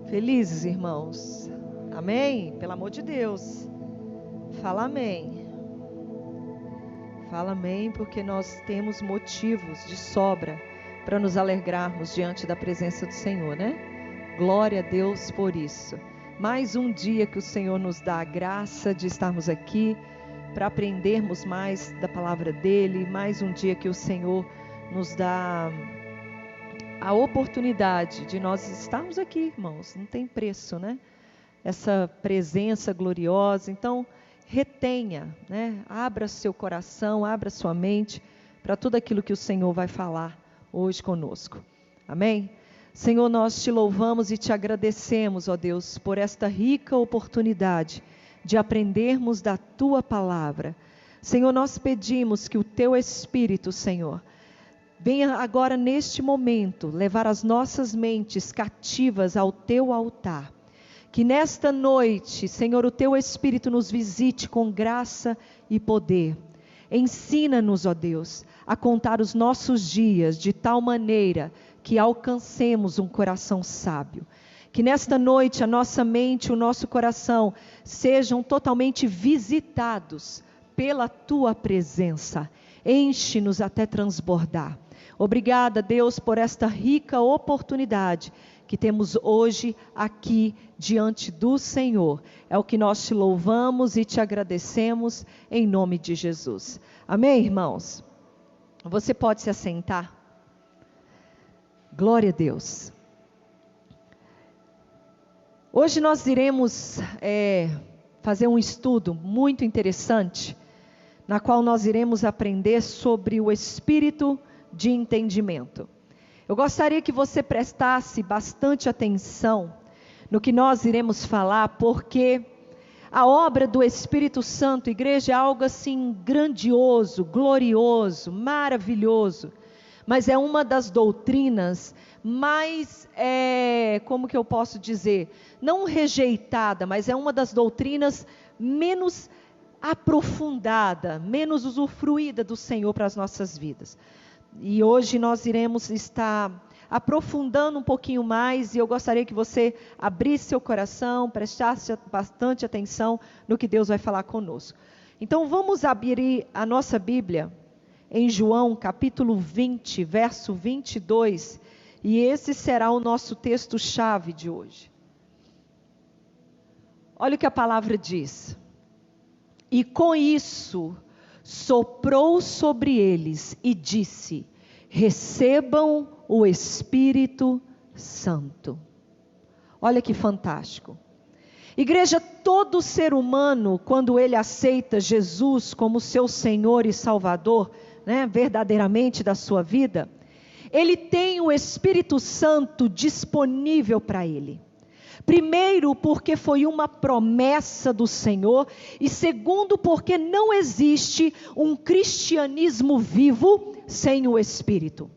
Felizes, irmãos? Amém? Pelo amor de Deus. Fala amém. Fala amém, porque nós temos motivos de sobra para nos alegrarmos diante da presença do Senhor, né? Glória a Deus por isso. Mais um dia que o Senhor nos dá a graça de estarmos aqui para aprendermos mais da palavra dele. Mais um dia que o Senhor nos dá a oportunidade de nós estarmos aqui, irmãos. Não tem preço, né? Essa presença gloriosa. Então, retenha, né? Abra seu coração, abra sua mente para tudo aquilo que o Senhor vai falar hoje conosco. Amém? Senhor, nós te louvamos e te agradecemos, ó Deus, por esta rica oportunidade de aprendermos da tua palavra. Senhor, nós pedimos que o teu Espírito, Senhor, venha agora neste momento levar as nossas mentes cativas ao teu altar. Que nesta noite, Senhor, o teu Espírito nos visite com graça e poder. Ensina-nos, ó Deus, a contar os nossos dias de tal maneira que alcancemos um coração sábio. Que nesta noite a nossa mente e o nosso coração sejam totalmente visitados pela tua presença. Enche-nos até transbordar. Obrigada, Deus, por esta rica oportunidade que temos hoje aqui diante do Senhor. É o que nós te louvamos e te agradecemos em nome de Jesus. Amém, irmãos? Você pode se assentar? Glória a Deus. Hoje nós iremos fazer um estudo muito interessante, na qual nós iremos aprender sobre o Espírito de entendimento. Eu gostaria que você prestasse bastante atenção no que nós iremos falar, porque a obra do Espírito Santo, igreja, é algo assim grandioso, glorioso, maravilhoso, mas é uma das doutrinas mais, como que eu posso dizer, não rejeitada, mas é uma das doutrinas menos aprofundada, menos usufruída do Senhor para as nossas vidas. E hoje nós iremos estar aprofundando um pouquinho mais, e eu gostaria que você abrisse seu coração, prestasse bastante atenção no que Deus vai falar conosco. Então vamos abrir a nossa Bíblia em João capítulo 20, verso 22, e esse será o nosso texto-chave de hoje. Olha o que a palavra diz. E com isso soprou sobre eles e disse: recebam o Espírito Santo. Olha que fantástico. Igreja, todo ser humano, quando ele aceita Jesus como seu Senhor e Salvador, né, verdadeiramente da sua vida, ele tem o Espírito Santo disponível para ele. Primeiro, porque foi uma promessa do Senhor, e segundo, porque não existe um cristianismo vivo sem o Espírito.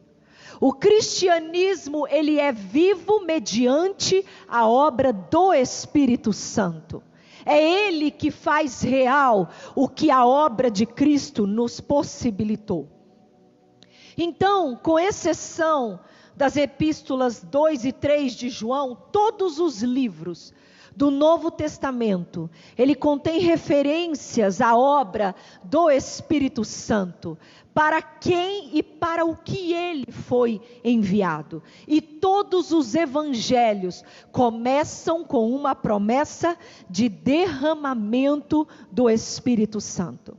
O cristianismo, ele é vivo mediante a obra do Espírito Santo. É Ele que faz real o que a obra de Cristo nos possibilitou. Então, com exceção das epístolas 2 e 3 de João, todos os livros do Novo Testamento, ele contém referências à obra do Espírito Santo, para quem e para o que ele foi enviado. E todos os evangelhos começam com uma promessa de derramamento do Espírito Santo.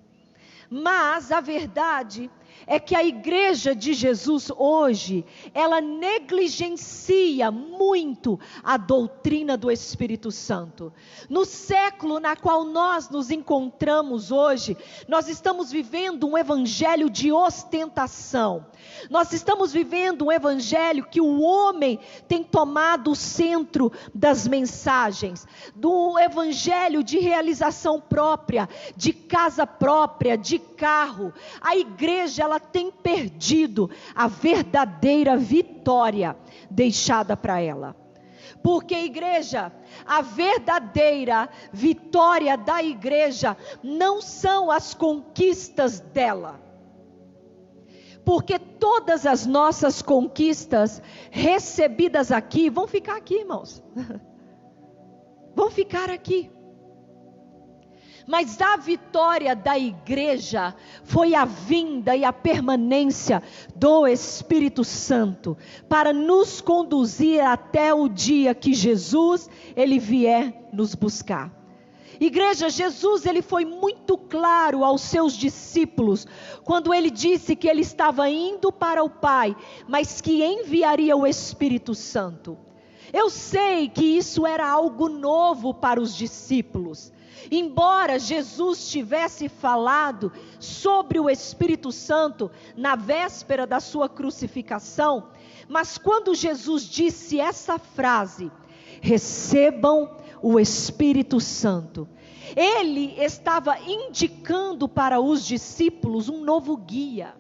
Mas a verdade é que a igreja de Jesus hoje, ela negligencia muito a doutrina do Espírito Santo. No século na qual nós nos encontramos hoje, nós estamos vivendo um evangelho de ostentação. Nós estamos vivendo um evangelho que o homem tem tomado o centro das mensagens, do evangelho de realização própria, de casa própria, de carro. A igreja, ela tem perdido a verdadeira vitória deixada para ela. Porque, igreja, a verdadeira vitória da igreja não são as conquistas dela. Porque todas as nossas conquistas recebidas aqui vão ficar aqui, irmãos. Vão ficar aqui. Mas a vitória da igreja foi a vinda e a permanência do Espírito Santo para nos conduzir até o dia que Jesus, ele vier nos buscar. Igreja, Jesus, ele foi muito claro aos seus discípulos, quando ele disse que ele estava indo para o Pai, mas que enviaria o Espírito Santo. Eu sei que isso era algo novo para os discípulos. Embora Jesus tivesse falado sobre o Espírito Santo na véspera da sua crucificação, mas quando Jesus disse essa frase, recebam o Espírito Santo, ele estava indicando para os discípulos um novo guia.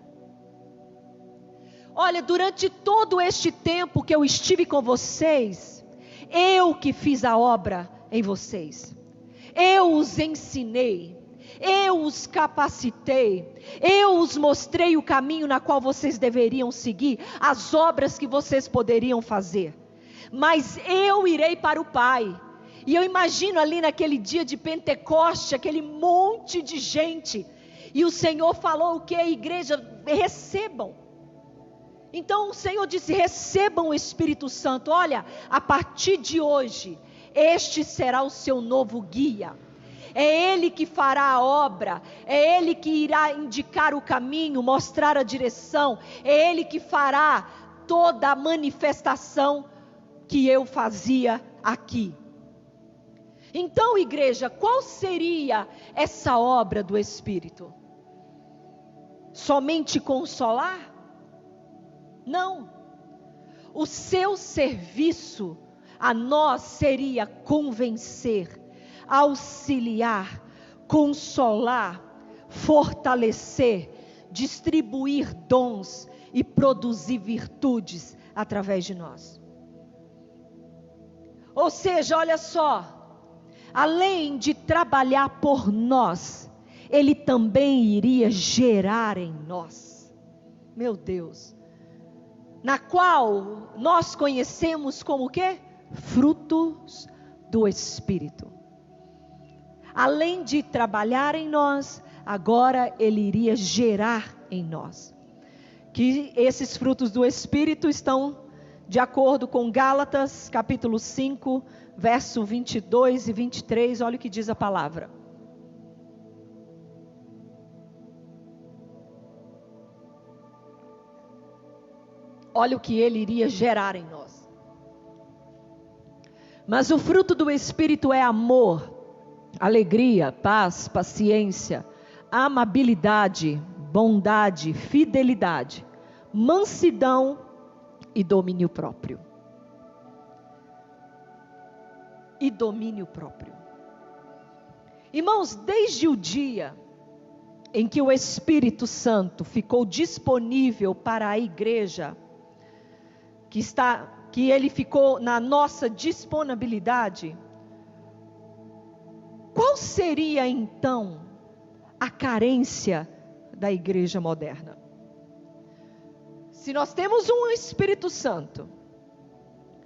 Olha, durante todo este tempo que eu estive com vocês, eu que fiz a obra em vocês. Eu os ensinei, eu os capacitei, eu os mostrei o caminho na qual vocês deveriam seguir, as obras que vocês poderiam fazer. Mas eu irei para o Pai. E eu imagino ali naquele dia de Pentecoste, aquele monte de gente. E o Senhor falou o que? A igreja, recebam. Então o Senhor disse, recebam o Espírito Santo. Olha, a partir de hoje, este será o seu novo guia. É Ele que fará a obra, é Ele que irá indicar o caminho, mostrar a direção, é Ele que fará toda a manifestação que eu fazia aqui. Então, igreja, qual seria essa obra do Espírito? Somente consolar? Não. O seu serviço a nós seria convencer, auxiliar, consolar, fortalecer, distribuir dons e produzir virtudes através de nós. Ou seja, olha só, além de trabalhar por nós, Ele também iria gerar em nós, meu Deus, na qual nós conhecemos como o quê? Frutos do Espírito. Além de trabalhar em nós, agora Ele iria gerar em nós. Que esses frutos do Espírito estão de acordo com Gálatas, capítulo 5, verso 22 e 23, olha o que diz a palavra. Olha o que Ele iria gerar em nós. Mas o fruto do Espírito é amor, alegria, paz, paciência, amabilidade, bondade, fidelidade, mansidão e domínio próprio. E domínio próprio. Irmãos, desde o dia em que o Espírito Santo ficou disponível para a igreja, que ele ficou na nossa disponibilidade, qual seria então a carência da igreja moderna? Se nós temos um Espírito Santo,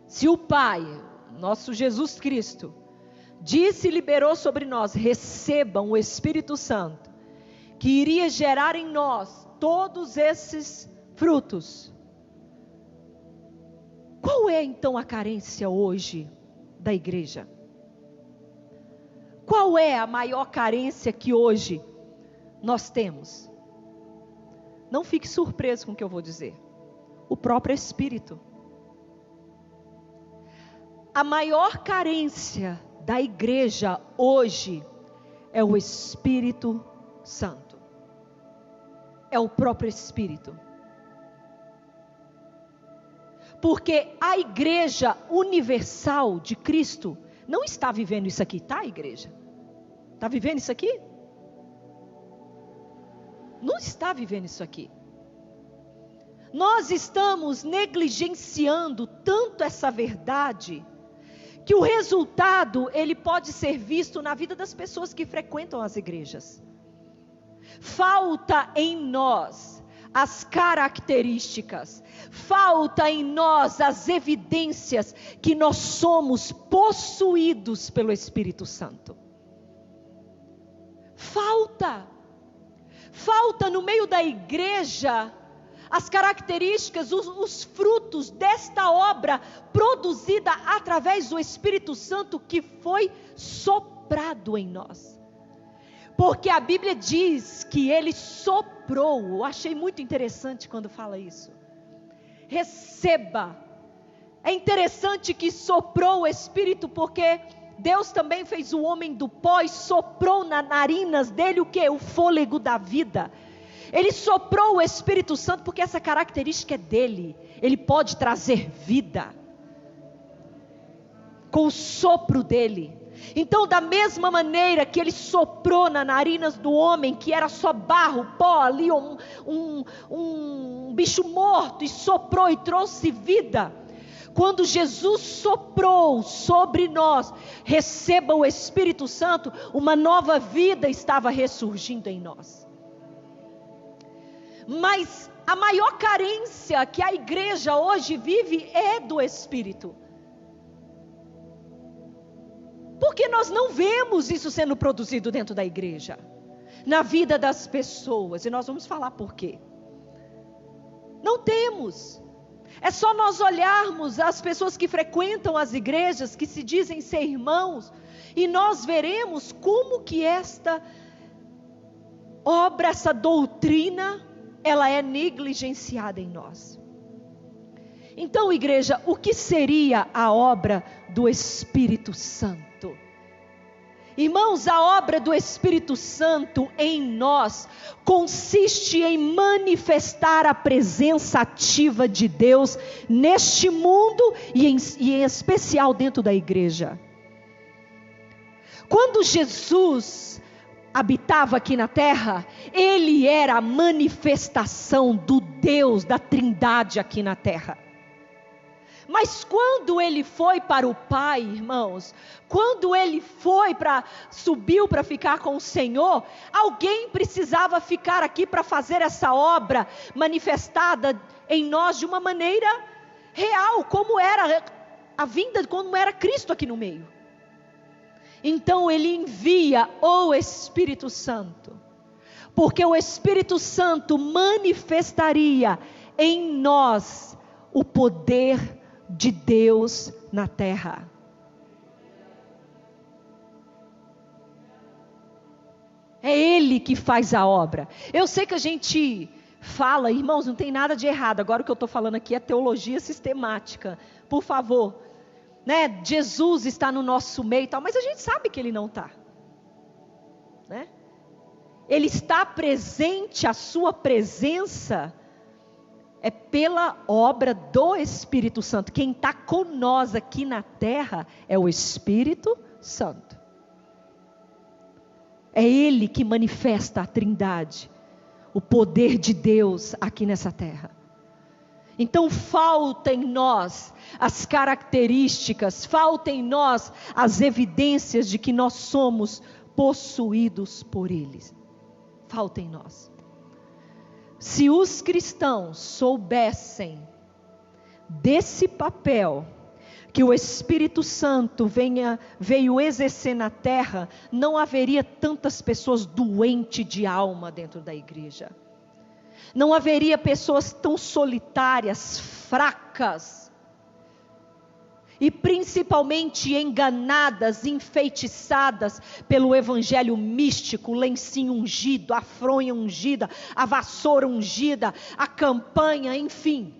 se o Pai, nosso Jesus Cristo, disse e liberou sobre nós, recebam o Espírito Santo, que iria gerar em nós todos esses frutos. Qual é então a carência hoje da igreja? Qual é a maior carência que hoje nós temos? Não fique surpreso com o que eu vou dizer. O próprio Espírito. A maior carência da igreja hoje é o Espírito Santo. É o próprio Espírito. Porque a igreja universal de Cristo não está vivendo isso aqui, tá, igreja? Está vivendo isso aqui? Não está vivendo isso aqui. Nós estamos negligenciando tanto essa verdade, que o resultado, ele pode ser visto na vida das pessoas que frequentam as igrejas. Falta em nós as características, falta em nós as evidências que nós somos possuídos pelo Espírito Santo. Falta no meio da igreja as características, os frutos desta obra produzida através do Espírito Santo que foi soprado em nós. Porque a Bíblia diz que ele soprou. Eu achei muito interessante quando fala isso. Receba. É interessante que soprou o Espírito, porque Deus também fez o homem do pó e soprou nas narinas dele o quê? O fôlego da vida. Ele soprou o Espírito Santo porque essa característica é dele. Ele pode trazer vida com o sopro dele. Então, da mesma maneira que ele soprou nas narinas do homem, que era só barro, pó ali, um bicho morto, e soprou e trouxe vida. Quando Jesus soprou sobre nós, receba o Espírito Santo, uma nova vida estava ressurgindo em nós. Mas a maior carência que a igreja hoje vive é do Espírito. Porque nós não vemos isso sendo produzido dentro da igreja, na vida das pessoas, e nós vamos falar por quê. Não temos. É só nós olharmos as pessoas que frequentam as igrejas, que se dizem ser irmãos, e nós veremos como que esta obra, essa doutrina, ela é negligenciada em nós. Então, igreja, o que seria a obra do Espírito Santo? Irmãos, a obra do Espírito Santo em nós consiste em manifestar a presença ativa de Deus neste mundo e em especial dentro da igreja. Quando Jesus habitava aqui na terra, ele era a manifestação do Deus, da Trindade aqui na terra. Mas quando ele foi para o Pai, irmãos, quando ele subiu para ficar com o Senhor, alguém precisava ficar aqui para fazer essa obra manifestada em nós de uma maneira real, como era a vinda, como era Cristo aqui no meio. Então ele envia o Espírito Santo, porque o Espírito Santo manifestaria em nós o poder de Deus na terra. É Ele que faz a obra. Eu sei que a gente fala, irmãos, não tem nada de errado. Agora o que eu estou falando aqui é teologia sistemática. Por favor, né? Jesus está no nosso meio e tal, mas a gente sabe que Ele não está, né? Ele está presente, a sua presença é pela obra do Espírito Santo. Quem está com nós aqui na terra é o Espírito Santo. É Ele que manifesta a Trindade, o poder de Deus aqui nessa terra. Então falta em nós as características, falta em nós as evidências de que nós somos possuídos por Ele. Falta em nós. Se os cristãos soubessem desse papel que o Espírito Santo veio exercer na terra, não haveria tantas pessoas doentes de alma dentro da igreja. Não haveria pessoas tão solitárias, fracas, e principalmente enganadas, enfeitiçadas pelo evangelho místico, o lencinho ungido, a fronha ungida, a vassoura ungida, a campanha, enfim.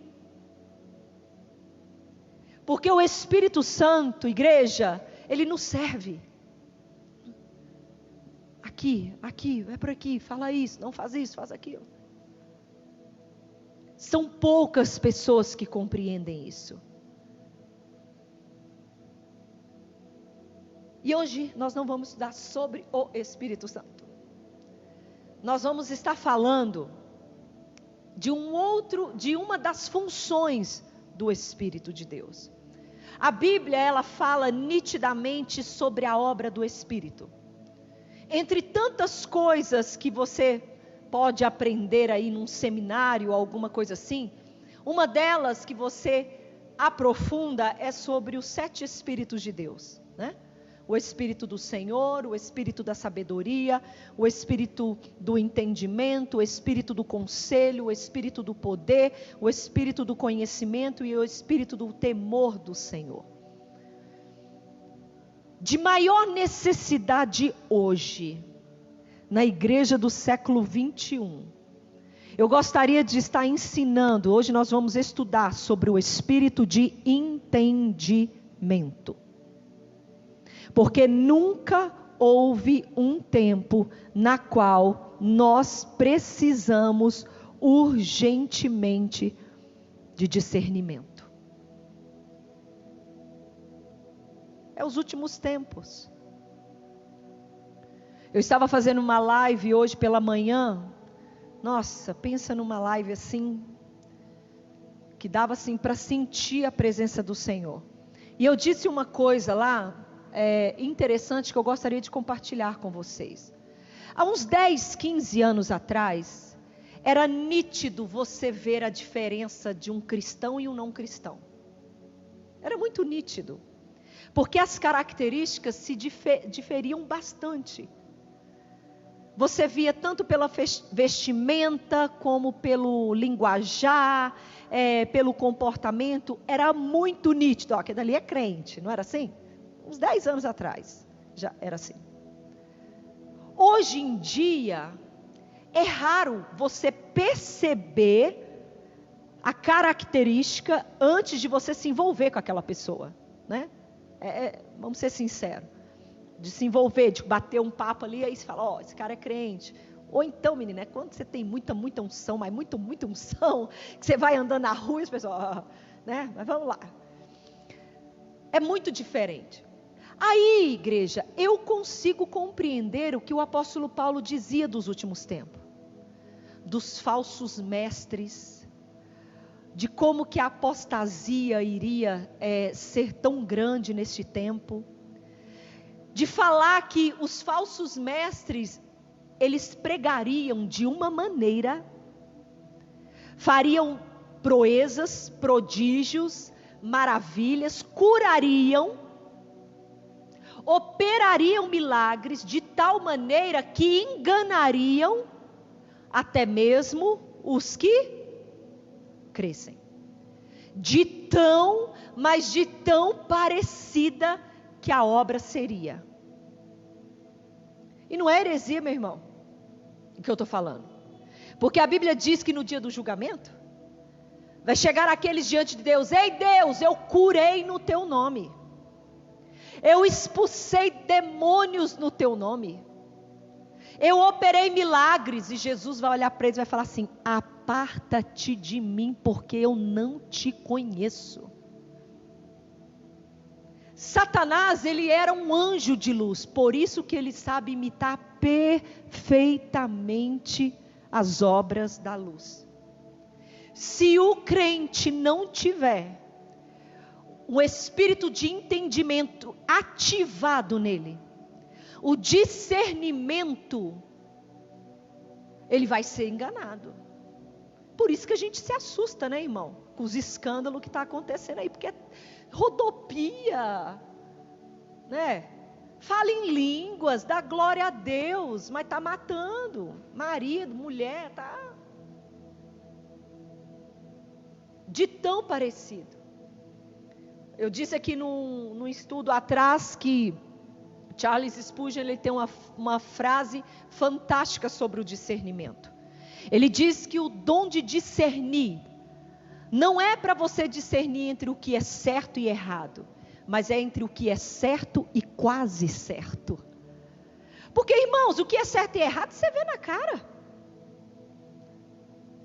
Porque o Espírito Santo, igreja, ele nos serve. Aqui, vai por aqui, fala isso, não faz isso, faz aquilo. São poucas pessoas que compreendem isso. E hoje nós não vamos estudar sobre o Espírito Santo. Nós vamos estar falando de uma das funções do Espírito de Deus. A Bíblia, ela fala nitidamente sobre a obra do Espírito. Entre tantas coisas que você pode aprender aí num seminário, alguma coisa assim. Uma delas que você aprofunda é sobre os 7 Espíritos de Deus, né? O Espírito do Senhor, o Espírito da sabedoria, o Espírito do entendimento, o Espírito do conselho, o Espírito do poder, o Espírito do conhecimento e o Espírito do temor do Senhor. De maior necessidade hoje, na igreja do século 21, eu gostaria de estar ensinando, hoje nós vamos estudar sobre o Espírito de entendimento. Porque nunca houve um tempo na qual nós precisamos urgentemente de discernimento. É os últimos tempos. Eu estava fazendo uma live hoje pela manhã. Nossa, pensa numa live assim, que dava assim para sentir a presença do Senhor. E eu disse uma coisa lá, interessante, que eu gostaria de compartilhar com vocês. Há uns 10, 15 anos atrás, era nítido você ver a diferença de um cristão e um não cristão. Era muito nítido. Porque as características se diferiam bastante. Você via tanto pela vestimenta, como pelo linguajar, pelo comportamento, era muito nítido. Ó, aquele ali é crente, não era assim? Uns 10 anos atrás, já era assim. Hoje em dia, é raro você perceber a característica antes de você se envolver com aquela pessoa, né? Vamos ser sinceros. De se envolver, de bater um papo ali, aí você fala, ó, esse cara é crente. Ou então, menina, quando você tem muita unção, mas muita unção, que você vai andando na rua e as pessoas, né? Mas vamos lá. É muito diferente. Aí, igreja, eu consigo compreender o que o apóstolo Paulo dizia dos últimos tempos. Dos falsos mestres, de como que a apostasia iria ser tão grande neste tempo. De falar que os falsos mestres, eles pregariam de uma maneira, fariam proezas, prodígios, maravilhas, curariam, operariam milagres de tal maneira que enganariam até mesmo os que crescem. Mas de tão parecida que a obra seria. E não é heresia, meu irmão, o que eu estou falando. Porque a Bíblia diz que no dia do julgamento, vai chegar aqueles diante de Deus, ei Deus, eu curei no teu nome. Eu expulsei demônios no teu nome. Eu operei milagres. E Jesus vai olhar para eles e vai falar assim, aparta-te de mim, porque eu não te conheço. Satanás, ele era um anjo de luz, por isso que ele sabe imitar perfeitamente as obras da luz. Se o crente não tiver o espírito de entendimento ativado nele, o discernimento, ele vai ser enganado. Por isso que a gente se assusta, né, irmão? Com os escândalos que está acontecendo aí, porque rodopia, né? Fala em línguas, dá glória a Deus, mas está matando marido, mulher, tá? De tão parecido. Eu disse aqui num estudo atrás que Charles Spurgeon, ele tem uma frase fantástica sobre o discernimento. Ele diz que o dom de discernir não é para você discernir entre o que é certo e errado, mas é entre o que é certo e quase certo. Porque, irmãos, o que é certo e errado você vê na cara.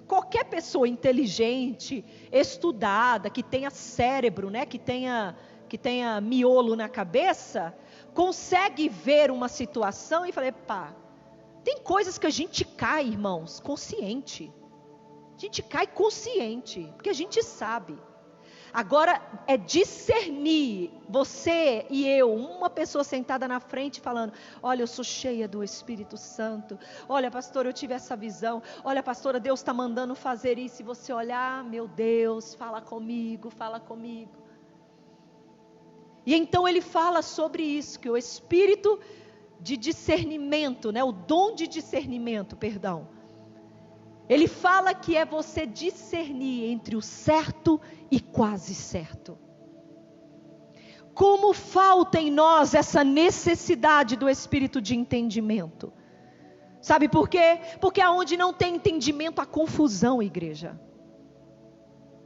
Qualquer pessoa inteligente, estudada, que tenha cérebro, né, que tenha miolo na cabeça, consegue ver uma situação e falar, pá, tem coisas que a gente cai, irmãos, consciente. A gente cai consciente, porque a gente sabe. Agora é discernir, você e eu, uma pessoa sentada na frente falando: olha, eu sou cheia do Espírito Santo, olha, pastora, eu tive essa visão, olha, pastora, Deus está mandando fazer isso, e você olhar: meu Deus, fala comigo, fala comigo. E então ele fala sobre isso, que o Espírito de discernimento, né, o dom de discernimento, perdão, ele fala que é você discernir entre o certo e quase certo. Como falta em nós essa necessidade do espírito de entendimento. Sabe por quê? Porque aonde não tem entendimento há confusão, igreja.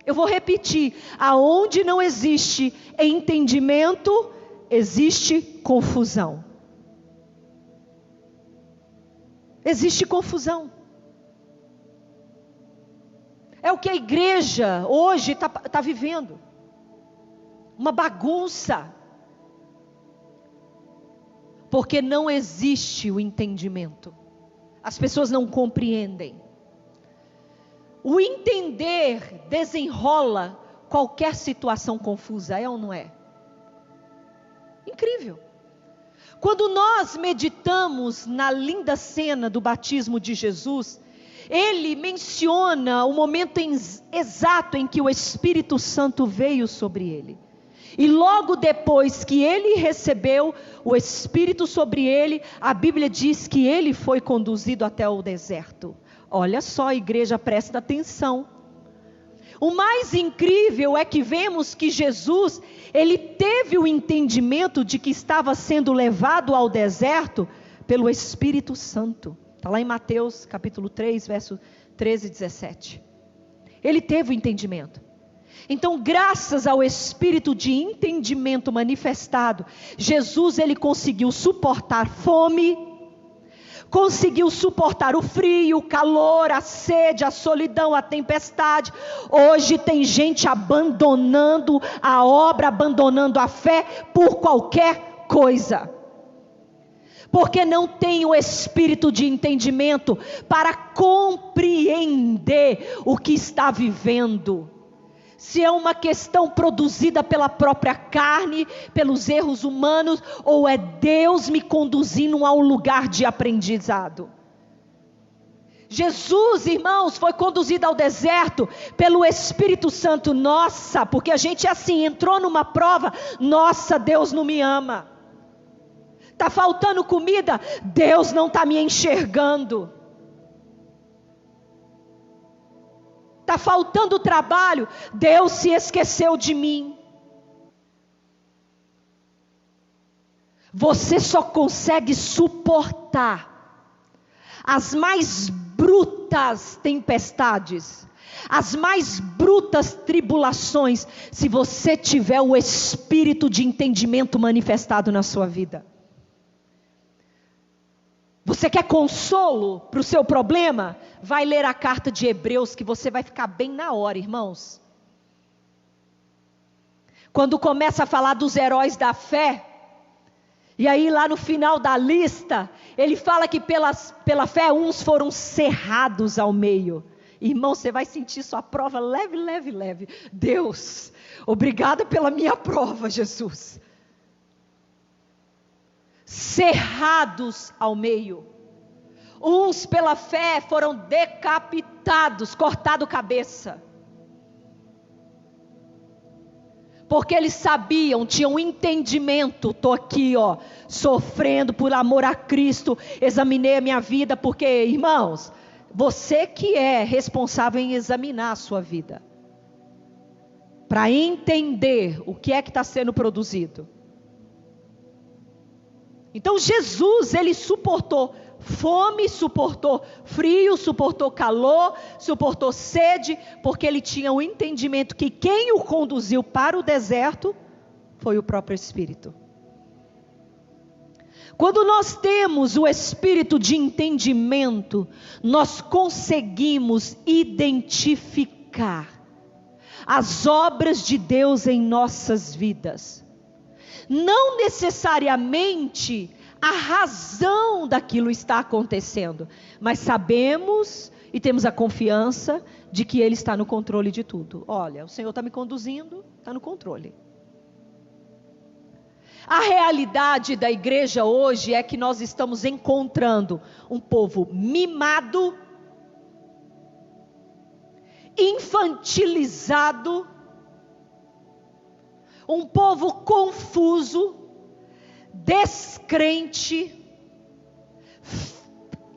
Eu vou repetir, aonde não existe entendimento, existe confusão. Existe confusão. É o que a igreja hoje está vivendo. Uma bagunça. Porque não existe o entendimento. As pessoas não compreendem. O entender desenrola qualquer situação confusa, é ou não é? Incrível. Quando nós meditamos na linda cena do batismo de Jesus, ele menciona o momento exato em que o Espírito Santo veio sobre ele. E logo depois que ele recebeu o Espírito sobre ele, a Bíblia diz que ele foi conduzido até o deserto. Olha só, igreja, presta atenção. O mais incrível é que vemos que Jesus, ele teve o entendimento de que estava sendo levado ao deserto pelo Espírito Santo. Está lá em Mateus capítulo 3, verso 13 e 17. Ele teve o entendimento. Então, graças ao Espírito de entendimento manifestado, Jesus, ele conseguiu suportar fome, conseguiu suportar o frio, o calor, a sede, a solidão, a tempestade. Hoje tem gente abandonando a obra, abandonando a fé por qualquer coisa. Porque não tem o espírito de entendimento para compreender o que está vivendo. Se é uma questão produzida pela própria carne, pelos erros humanos, ou é Deus me conduzindo a um lugar de aprendizado. Jesus, irmãos, foi conduzido ao deserto pelo Espírito Santo. Nossa, porque a gente assim, entrou numa prova, nossa, Deus não me ama. Está faltando comida, Deus não está me enxergando. Está faltando trabalho, Deus se esqueceu de mim. Você só consegue suportar as mais brutas tempestades, as mais brutas tribulações, se você tiver o espírito de entendimento manifestado na sua vida. Você quer consolo para o seu problema? Vai ler a carta de Hebreus, que você vai ficar bem na hora, irmãos. Quando começa a falar dos heróis da fé, e aí lá no final da lista, ele fala que pela fé uns foram cerrados ao meio. Irmão, você vai sentir sua prova leve, leve, leve. Deus, obrigada pela minha prova, Jesus. Cerrados ao meio. Uns pela fé foram decapitados, cortado cabeça. Porque eles sabiam, tinham entendimento. Estou aqui, sofrendo por amor a Cristo. Examinei a minha vida, porque, irmãos, você que é responsável em examinar a sua vida. Para entender o que é que está sendo produzido. Então Jesus, ele suportou fome, suportou frio, suportou calor, suportou sede, porque ele tinha o entendimento que quem o conduziu para o deserto foi o próprio Espírito. Quando nós temos o espírito de entendimento, nós conseguimos identificar as obras de Deus em nossas vidas. Não necessariamente a razão daquilo está acontecendo, mas sabemos e temos a confiança de que Ele está no controle de tudo. Olha, o Senhor está me conduzindo, está no controle. A realidade da igreja hoje é que nós estamos encontrando um povo mimado, infantilizado, um povo confuso, descrente,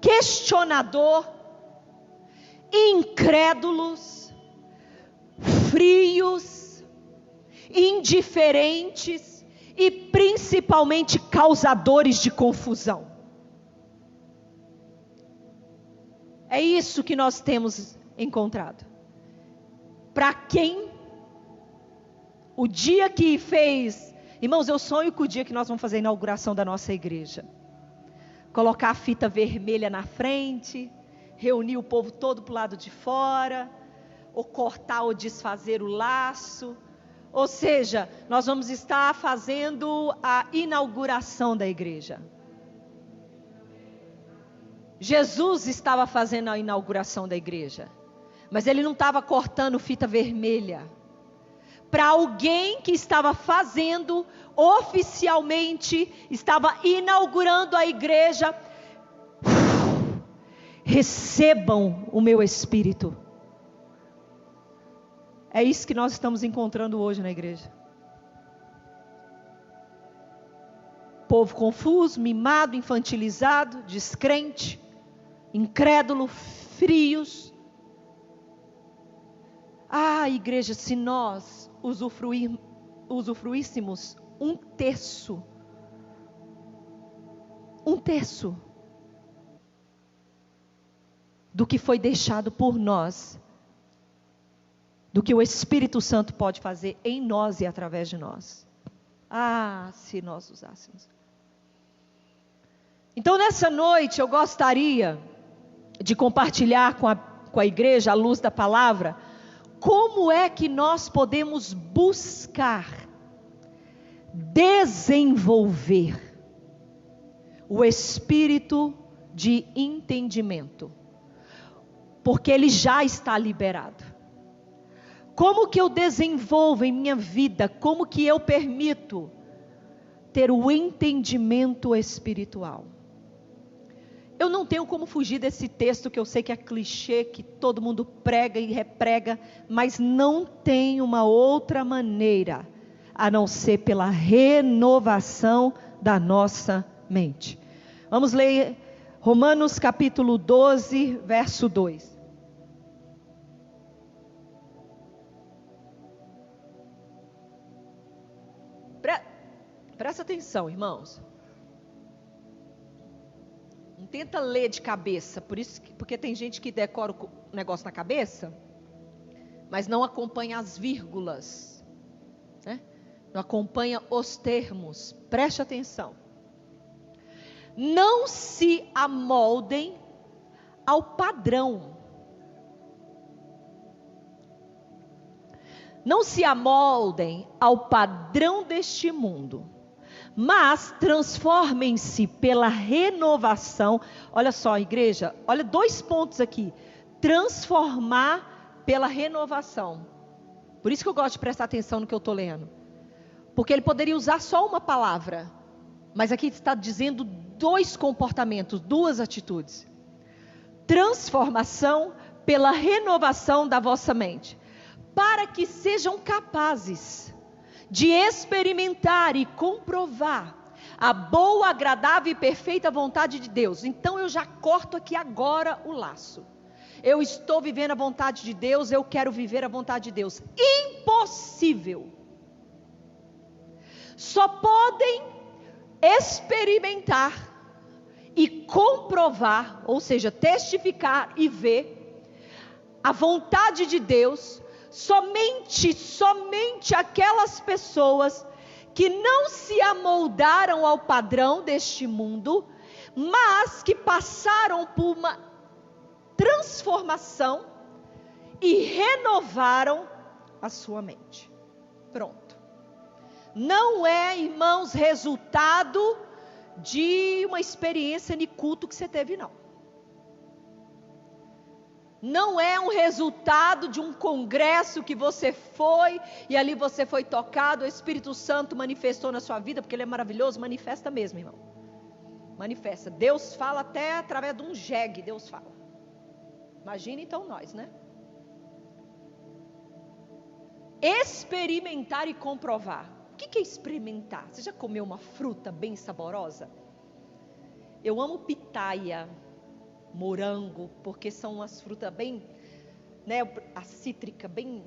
questionador, incrédulos, frios, indiferentes e principalmente causadores de confusão. É isso que nós temos encontrado. Para quem o dia que fez, irmãos, eu sonho com o dia que nós vamos fazer a inauguração da nossa igreja. Colocar a fita vermelha na frente, reunir o povo todo para o lado de fora, ou cortar ou desfazer o laço. Ou seja, nós vamos estar fazendo a inauguração da igreja. Jesus estava fazendo a inauguração da igreja, mas Ele não estava cortando fita vermelha. Para alguém que estava fazendo oficialmente, estava inaugurando a igreja, recebam o meu Espírito. É isso que nós estamos encontrando hoje na igreja. Povo confuso, mimado, infantilizado, descrente, incrédulo, frios. Ah, igreja, se nós usufruíssemos um terço do que foi deixado por nós, do que o Espírito Santo pode fazer em nós e através de nós. Ah, se nós usássemos. Então nessa noite eu gostaria de compartilhar com a igreja, à luz da palavra, como é que nós podemos buscar desenvolver o espírito de entendimento, porque ele já está liberado. Como que eu desenvolvo em minha vida, como que eu permito ter o entendimento espiritual? Eu não tenho como fugir desse texto que eu sei que é clichê, que todo mundo prega e reprega, mas não tem uma outra maneira, a não ser pela renovação da nossa mente. Vamos ler Romanos capítulo 12, verso 2. Presta atenção, irmãos. Não tenta ler de cabeça, porque tem gente que decora o negócio na cabeça, mas não acompanha as vírgulas, né? Não acompanha os termos. Preste atenção. Não se amoldem ao padrão. Não se amoldem ao padrão deste mundo, mas transformem-se pela renovação. Olha só, igreja, olha 2 pontos aqui. Transformar pela renovação. Por isso que eu gosto de prestar atenção no que eu estou lendo. Porque ele poderia usar só uma palavra, mas aqui está dizendo 2 comportamentos, 2 atitudes. Transformação pela renovação da vossa mente, para que sejam capazes de experimentar e comprovar a boa, agradável e perfeita vontade de Deus. Então eu já corto aqui agora o laço. Eu estou vivendo a vontade de Deus, eu quero viver a vontade de Deus. Impossível. Só podem experimentar e comprovar, ou seja, testificar e ver a vontade de Deus, somente aquelas pessoas que não se amoldaram ao padrão deste mundo, mas que passaram por uma transformação e renovaram a sua mente. Pronto. Não é, irmãos, resultado de uma experiência de culto que você teve, não. Não é um resultado de um congresso que você foi e ali você foi tocado, o Espírito Santo manifestou na sua vida, porque Ele é maravilhoso, manifesta mesmo, irmão. Manifesta. Deus fala até através de um jegue, Deus fala. Imagina então nós, né? Experimentar e comprovar. O que é experimentar? Você já comeu uma fruta bem saborosa? Eu amo pitaia, morango, porque são umas frutas bem, né, a cítrica, bem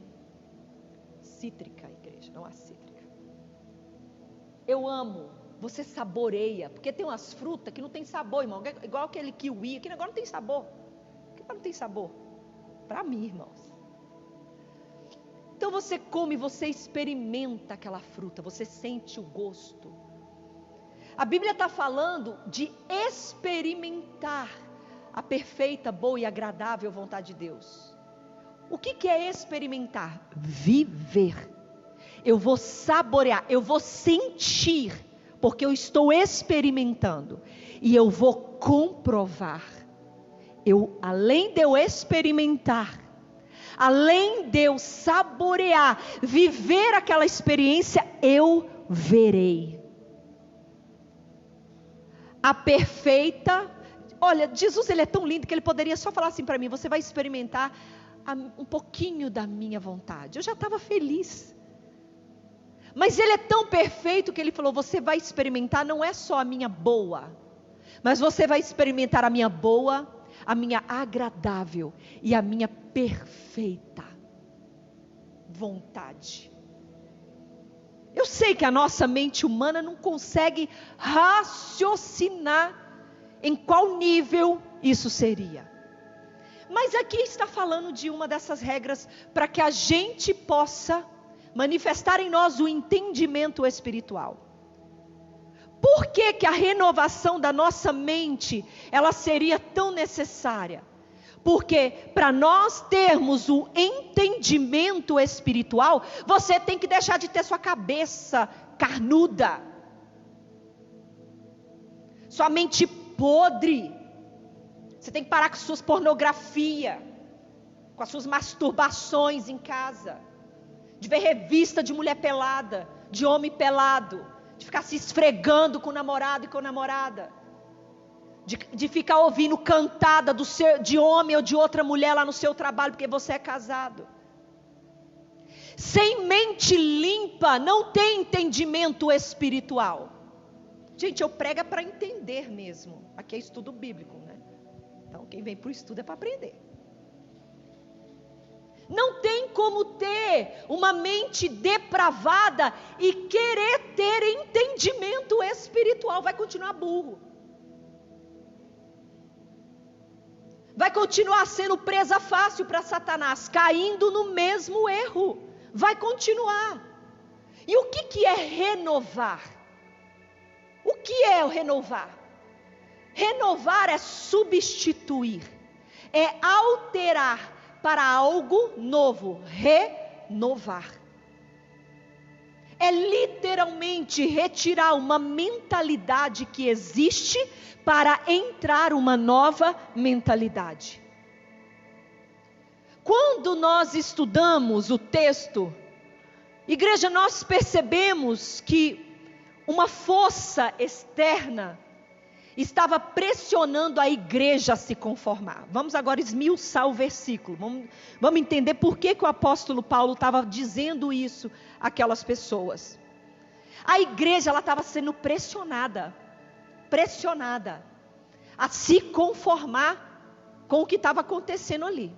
cítrica, igreja, não a cítrica. Eu amo, você saboreia, porque tem umas frutas que não tem sabor, irmão, igual aquele kiwi, aquele negócio não tem sabor. Aquele não tem sabor. Para mim, irmãos. Então você come, você experimenta aquela fruta, você sente o gosto. A Bíblia está falando de experimentar a perfeita, boa e agradável vontade de Deus. O que é experimentar? Viver. Eu vou saborear, eu vou sentir, porque eu estou experimentando. E eu vou comprovar. Além de eu experimentar, além de eu saborear, viver aquela experiência, eu verei. A perfeita... Olha, Jesus, Ele é tão lindo que Ele poderia só falar assim para mim, você vai experimentar um pouquinho da minha vontade. Eu já estava feliz. Mas Ele é tão perfeito que Ele falou, você vai experimentar não é só a minha boa, mas você vai experimentar a minha boa, a minha agradável e a minha perfeita vontade. Eu sei que a nossa mente humana não consegue raciocinar em qual nível isso seria. Mas aqui está falando de uma dessas regras para que a gente possa manifestar em nós o entendimento espiritual. Por que a renovação da nossa mente, ela seria tão necessária? Porque para nós termos o entendimento espiritual, você tem que deixar de ter sua cabeça carnuda, sua mente podre. Você tem que parar com suas pornografias, com as suas masturbações em casa, de ver revista de mulher pelada, de homem pelado, de ficar se esfregando com o namorado e com a namorada, de ficar ouvindo cantada de homem ou de outra mulher lá no seu trabalho, porque você é casado. Sem mente limpa, não tem entendimento espiritual. Gente, eu prego para entender mesmo. Aqui é estudo bíblico, né? Então, quem vem para o estudo é para aprender. Não tem como ter uma mente depravada e querer ter entendimento espiritual. Vai continuar burro. Vai continuar sendo presa fácil para Satanás, caindo no mesmo erro. Vai continuar. E o que é renovar? O que é o renovar? Renovar é substituir, é alterar para algo novo, renovar. É literalmente retirar uma mentalidade que existe para entrar uma nova mentalidade. Quando nós estudamos o texto, igreja, nós percebemos que uma força externa estava pressionando a igreja a se conformar. Vamos agora esmiuçar o versículo. Vamos entender por que o apóstolo Paulo estava dizendo isso àquelas pessoas. A igreja, ela estava sendo pressionada a se conformar com o que estava acontecendo ali.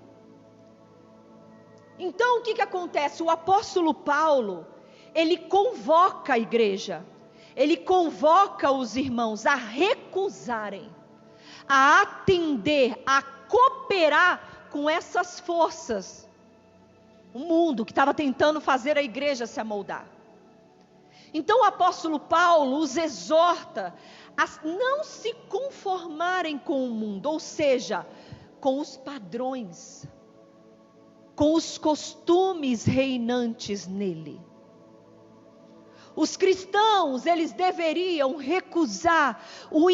Então, o que acontece? O apóstolo Paulo, ele convoca a igreja, ele convoca os irmãos a recusarem, a atender, a cooperar com essas forças, o mundo que estava tentando fazer a igreja se amoldar. Então o apóstolo Paulo os exorta a não se conformarem com o mundo, ou seja, com os padrões, com os costumes reinantes nele. Os cristãos, eles deveriam recusar o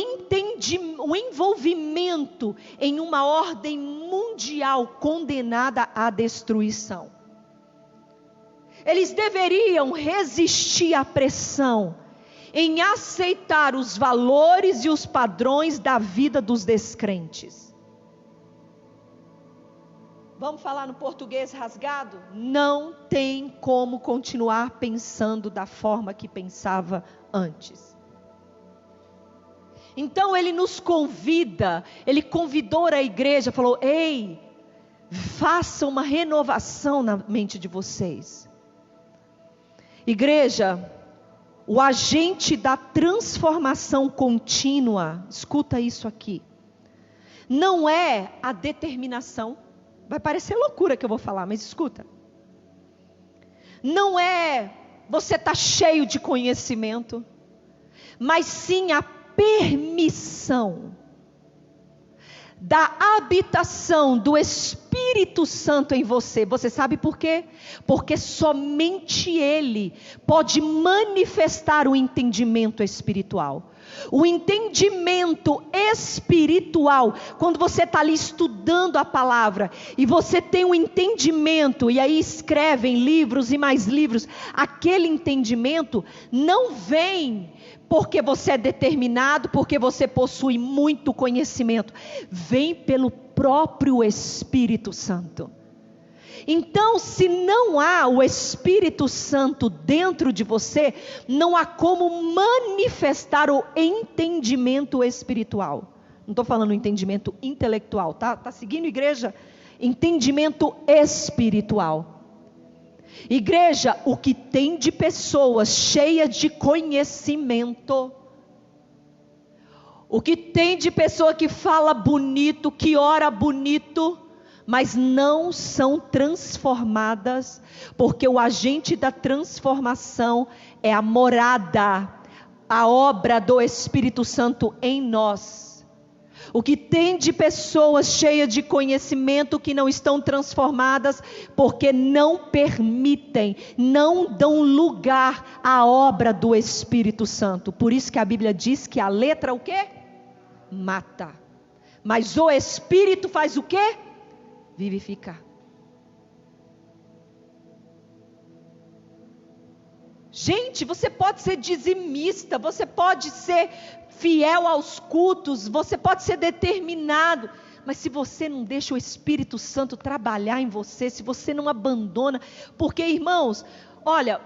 envolvimento em uma ordem mundial condenada à destruição. Eles deveriam resistir à pressão em aceitar os valores e os padrões da vida dos descrentes. Vamos falar no português rasgado? Não tem como continuar pensando da forma que pensava antes. Então ele nos convida, ele convidou a igreja, falou: ei, faça uma renovação na mente de vocês. Igreja, o agente da transformação contínua, escuta isso aqui, não é a determinação. Vai parecer loucura que eu vou falar, mas escuta. Não é você estar cheio de conhecimento, mas sim a permissão da habitação do Espírito Santo em você. Você sabe por quê? Porque somente Ele pode manifestar o entendimento espiritual. O entendimento espiritual, quando você está ali estudando a palavra, e você tem um entendimento, e aí escrevem livros e mais livros, aquele entendimento não vem porque você é determinado, porque você possui muito conhecimento, vem pelo próprio Espírito Santo. Então, se não há o Espírito Santo dentro de você, não há como manifestar o entendimento espiritual. Não estou falando entendimento intelectual, tá? Tá seguindo, igreja? Entendimento espiritual. Igreja, o que tem de pessoas cheias de conhecimento, o que tem de pessoa que fala bonito, que ora bonito, mas não são transformadas, porque o agente da transformação é a morada, a obra do Espírito Santo em nós. O que tem de pessoas cheias de conhecimento que não estão transformadas, porque não permitem, não dão lugar à obra do Espírito Santo. Por isso que a Bíblia diz que a letra o quê? Mata. Mas o Espírito faz o quê? Vivificar. Gente, você pode ser dizimista, você pode ser fiel aos cultos, você pode ser determinado, mas se você não deixa o Espírito Santo trabalhar em você, se você não abandona, porque irmãos, olha,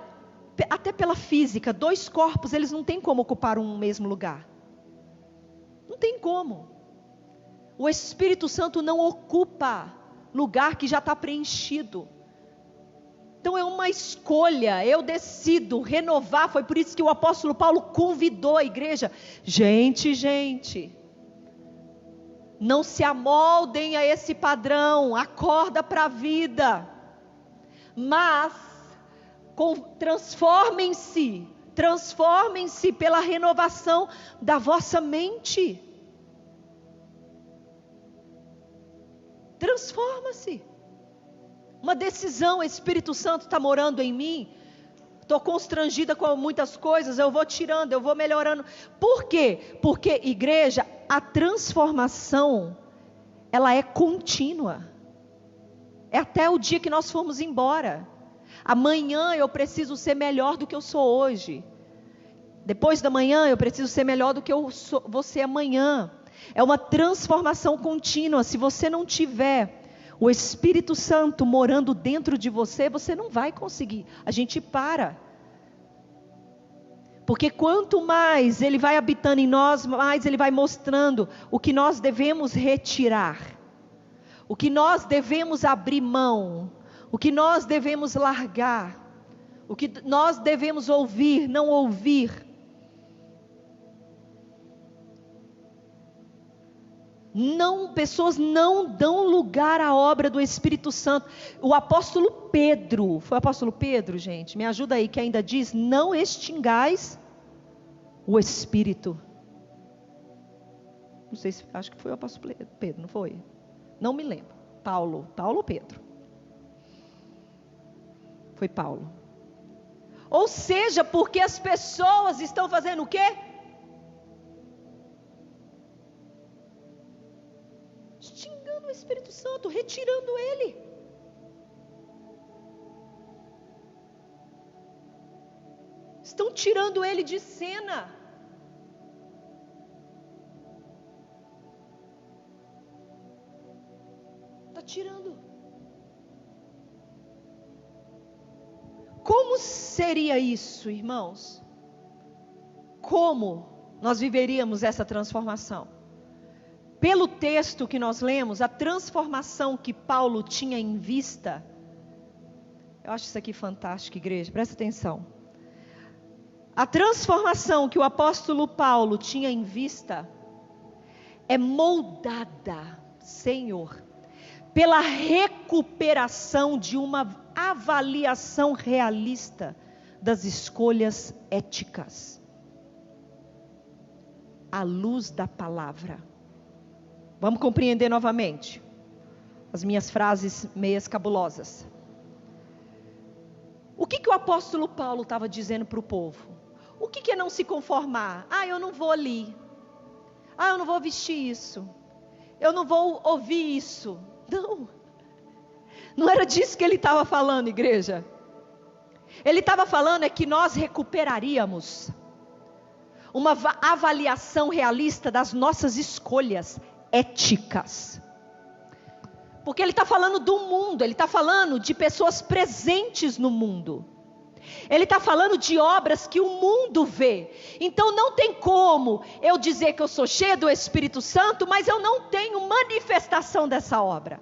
até pela física, 2 corpos, eles não têm como ocupar um mesmo lugar, não tem como. O Espírito Santo não ocupa lugar que já está preenchido. Então é uma escolha, eu decido renovar. Foi por isso que o apóstolo Paulo convidou a igreja. Gente, não se amoldem a esse padrão, acorda para a vida, mas transformem-se pela renovação da vossa mente. Transforma-se. Uma decisão, o Espírito Santo está morando em mim, estou constrangida com muitas coisas, eu vou tirando, eu vou melhorando. Por quê? Porque, igreja, a transformação, ela é contínua, é até o dia que nós formos embora. Amanhã eu preciso ser melhor do que eu sou hoje, depois da manhã eu preciso ser melhor do que eu vou ser amanhã. É uma transformação contínua. Se você não tiver o Espírito Santo morando dentro de você, você não vai conseguir. A gente para. Porque quanto mais Ele vai habitando em nós, mais Ele vai mostrando o que nós devemos retirar, o que nós devemos abrir mão, o que nós devemos largar, o que nós devemos ouvir, não ouvir. Pessoas não dão lugar à obra do Espírito Santo. O apóstolo Pedro, foi o apóstolo Pedro, gente, me ajuda aí, que ainda diz: não extingais o Espírito. Não sei se, acho que foi o apóstolo Pedro, não foi? Não me lembro. Paulo ou Pedro? Foi Paulo. Ou seja, porque as pessoas estão fazendo o quê? Xingando o Espírito Santo, retirando ele. Estão tirando ele de cena. Está tirando. Como seria isso, irmãos? Como nós viveríamos essa transformação? Pelo texto que nós lemos, a transformação que Paulo tinha em vista. Eu acho isso aqui fantástico, igreja, presta atenção. A transformação que o apóstolo Paulo tinha em vista é moldada, Senhor, pela recuperação de uma avaliação realista das escolhas éticas, à luz da palavra. Vamos compreender novamente as minhas frases meias cabulosas. O que o apóstolo Paulo estava dizendo para o povo? O que é não se conformar? Eu não vou ali. Eu não vou vestir isso. Eu não vou ouvir isso. Não era disso que ele estava falando, igreja. Ele estava falando que nós recuperaríamos uma avaliação realista das nossas escolhas éticas. Porque ele está falando do mundo, ele está falando de pessoas presentes no mundo. Ele está falando de obras que o mundo vê. Então não tem como eu dizer que eu sou cheia do Espírito Santo, mas eu não tenho manifestação dessa obra.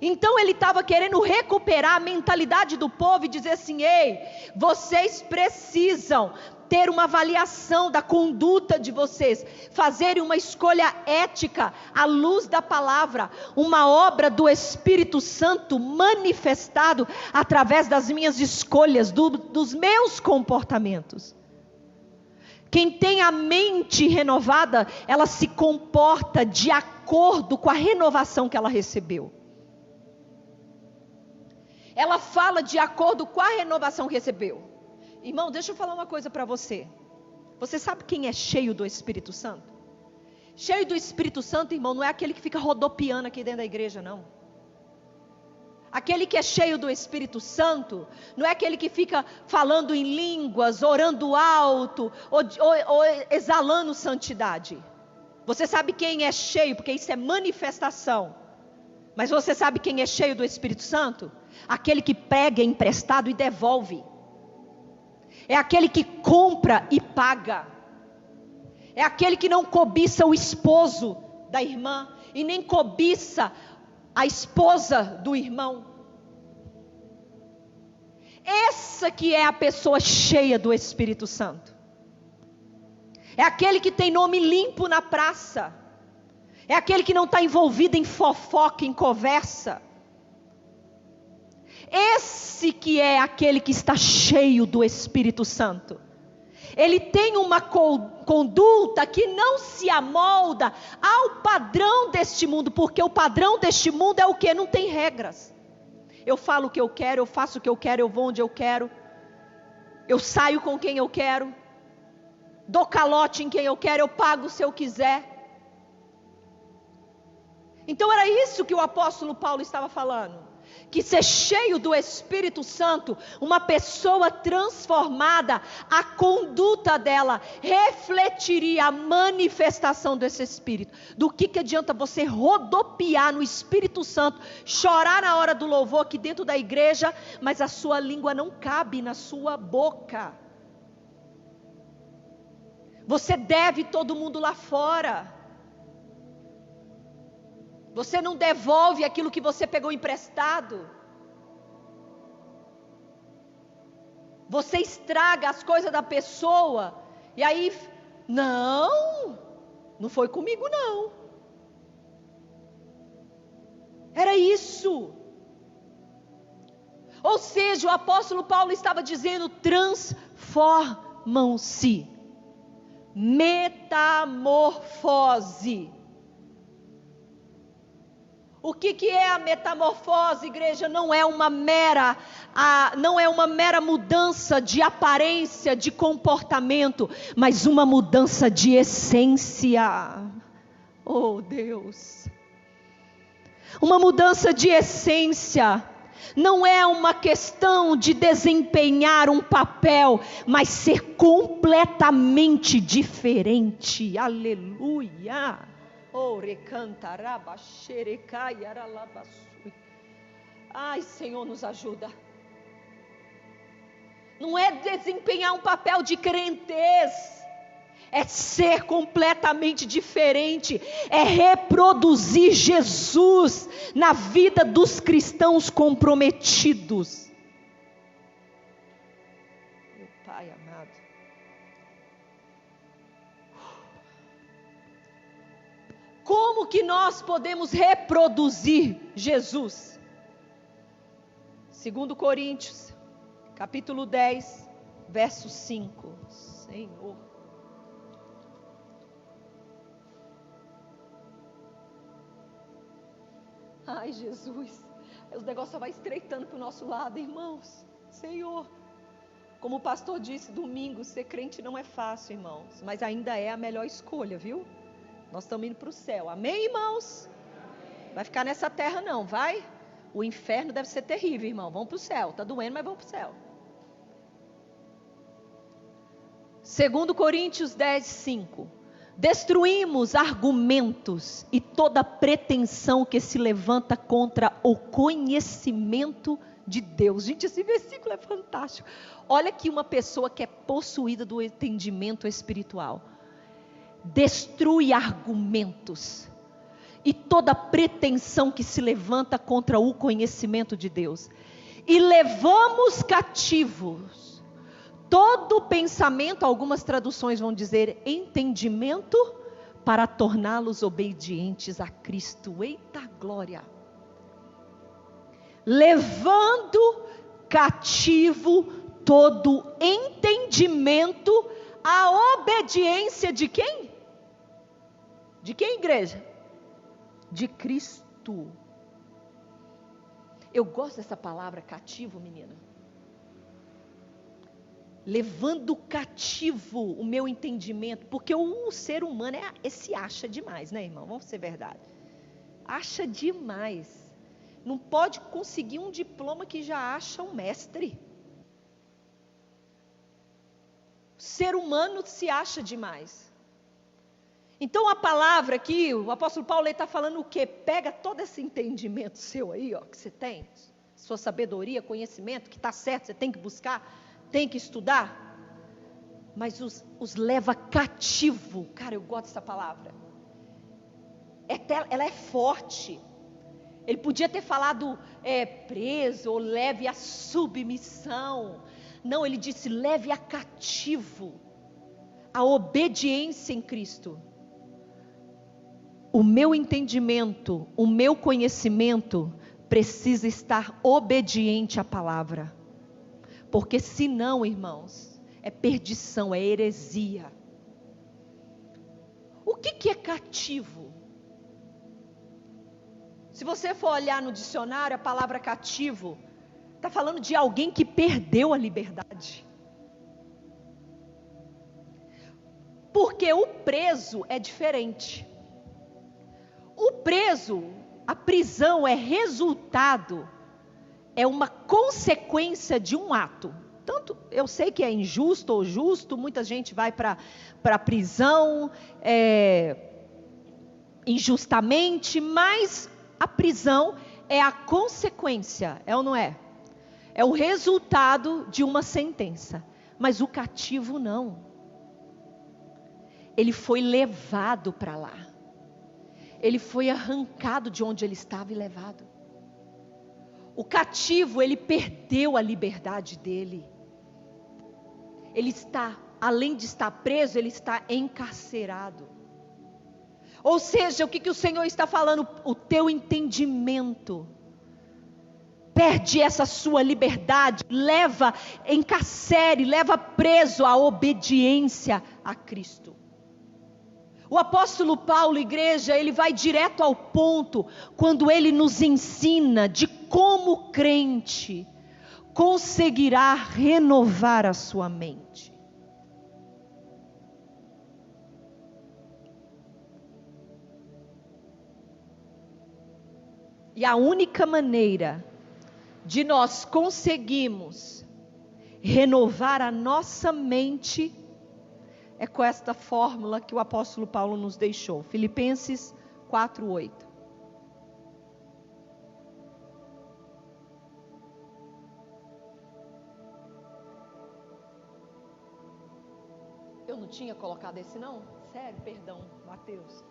Então ele estava querendo recuperar a mentalidade do povo e dizer assim: ei, vocês precisam ter uma avaliação da conduta de vocês, fazerem uma escolha ética à luz da palavra, uma obra do Espírito Santo manifestado através das minhas escolhas, dos meus comportamentos. Quem tem a mente renovada, ela se comporta de acordo com a renovação que ela recebeu. Ela fala de acordo com a renovação que recebeu. Irmão, deixa eu falar uma coisa para você. Você sabe quem é cheio do Espírito Santo? Cheio do Espírito Santo, irmão, não é aquele que fica rodopiando aqui dentro da igreja, não. Aquele que é cheio do Espírito Santo, não é aquele que fica falando em línguas, orando alto, ou exalando santidade. Você sabe quem é cheio, porque isso é manifestação. Mas você sabe quem é cheio do Espírito Santo? Aquele que pega emprestado e devolve. É aquele que compra e paga. É aquele que não cobiça o esposo da irmã e nem cobiça a esposa do irmão. Essa que é a pessoa cheia do Espírito Santo. É aquele que tem nome limpo na praça. É aquele que não está envolvido em fofoca, em conversa. Esse que é aquele que está cheio do Espírito Santo. Ele tem uma conduta que não se amolda ao padrão deste mundo, porque o padrão deste mundo é o que? Não tem regras. Eu falo o que eu quero, eu faço o que eu quero, eu vou onde eu quero, eu saio com quem eu quero, dou calote em quem eu quero, eu pago se eu quiser. Então era isso que o apóstolo Paulo estava falando. Que ser cheio do Espírito Santo, uma pessoa transformada, a conduta dela refletiria a manifestação desse Espírito. Do que adianta você rodopiar no Espírito Santo, chorar na hora do louvor aqui dentro da igreja, mas a sua língua não cabe na sua boca. Você deve todo mundo lá fora. Você não devolve aquilo que você pegou emprestado. Você estraga as coisas da pessoa. E aí, não foi comigo não. Era isso. Ou seja, o apóstolo Paulo estava dizendo: transformam-se. Metamorfose. O que é a metamorfose, igreja? Não é uma mera mudança de aparência, de comportamento, mas uma mudança de essência. Oh, Deus! Uma mudança de essência. Não é uma questão de desempenhar um papel, mas ser completamente diferente. Aleluia! Oh, recantaraba, xerecai, aralabaçui. Ai, Senhor, nos ajuda. Não é desempenhar um papel de crentez, é ser completamente diferente, é reproduzir Jesus na vida dos cristãos comprometidos. Meu Pai amado, como que nós podemos reproduzir Jesus? 2 Coríntios, capítulo 10, verso 5. Senhor. Ai, Jesus, o negócio só vai estreitando para o nosso lado, irmãos. Senhor, como o pastor disse domingo, ser crente não é fácil, irmãos, mas ainda é a melhor escolha, viu? Nós estamos indo para o céu, amém, irmãos? Vai ficar nessa terra não, vai? O inferno deve ser terrível, irmão. Vamos para o céu, está doendo, mas vamos para o céu. 2 Coríntios 10, 5. Destruímos argumentos e toda pretensão que se levanta contra o conhecimento de Deus. Gente, esse versículo é fantástico. Olha aqui uma pessoa que é possuída do entendimento espiritual. Destrui argumentos e toda pretensão que se levanta contra o conhecimento de Deus. E levamos cativos todo pensamento, algumas traduções vão dizer entendimento, para torná-los obedientes a Cristo. Eita glória! Levando cativo todo entendimento à obediência de quem? De quem, igreja? De Cristo. Eu gosto dessa palavra cativo, menina. Levando cativo o meu entendimento, porque o ser humano se acha demais, né, irmão? Vamos ser verdade. Acha demais. Não pode conseguir um diploma que já acha um mestre. O ser humano se acha demais. Então a palavra aqui, o apóstolo Paulo está falando o quê? Pega todo esse entendimento seu aí, ó, que você tem, sua sabedoria, conhecimento, que está certo, você tem que buscar, tem que estudar, mas os leva cativo. Cara, eu gosto dessa palavra. Ela é forte. Ele podia ter falado preso, ou leve a submissão. Não, ele disse leve a cativo a obediência em Cristo. O meu entendimento, o meu conhecimento precisa estar obediente à palavra. Porque senão, irmãos, é perdição, é heresia. O que é cativo? Se você for olhar no dicionário, a palavra cativo está falando de alguém que perdeu a liberdade. Porque o preso é diferente. O preso, a prisão é resultado, é uma consequência de um ato. Tanto, eu sei que é injusto ou justo, muita gente vai para a prisão injustamente, mas a prisão é a consequência, é ou não é? É o resultado de uma sentença. Mas o cativo não. Ele foi levado para lá. Ele foi arrancado de onde ele estava e levado. O cativo, ele perdeu a liberdade dele. Ele está, além de estar preso, ele está encarcerado. Ou seja, o que o Senhor está falando? O teu entendimento perde essa sua liberdade, encarcere, leva preso a obediência a Cristo. O apóstolo Paulo, igreja, ele vai direto ao ponto quando ele nos ensina de como o crente conseguirá renovar a sua mente. E a única maneira de nós conseguirmos renovar a nossa mente é com esta fórmula que o apóstolo Paulo nos deixou. Filipenses 4:8. Eu não tinha colocado esse não? Sério, perdão, Mateus.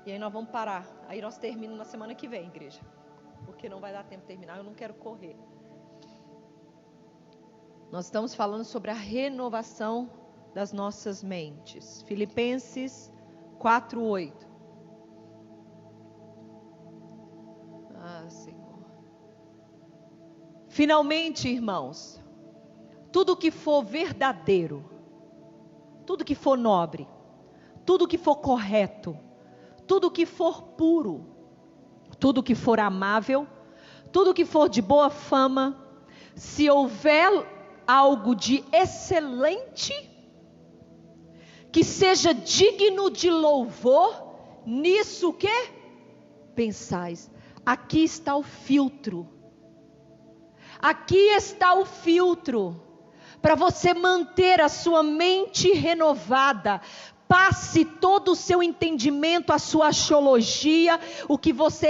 E aí nós vamos parar. Aí nós terminamos na semana que vem, igreja. Porque não vai dar tempo de terminar, eu não quero correr. Nós estamos falando sobre a renovação das nossas mentes. Filipenses 4:8. Senhor. Finalmente, irmãos, tudo que for verdadeiro, tudo que for nobre, tudo que for correto, tudo que for puro, tudo que for amável, tudo que for de boa fama, se houver algo de excelente, que seja digno de louvor, nisso que pensais. Aqui está o filtro. Aqui está o filtro para você manter a sua mente renovada. Passe todo o seu entendimento, a sua axiologia,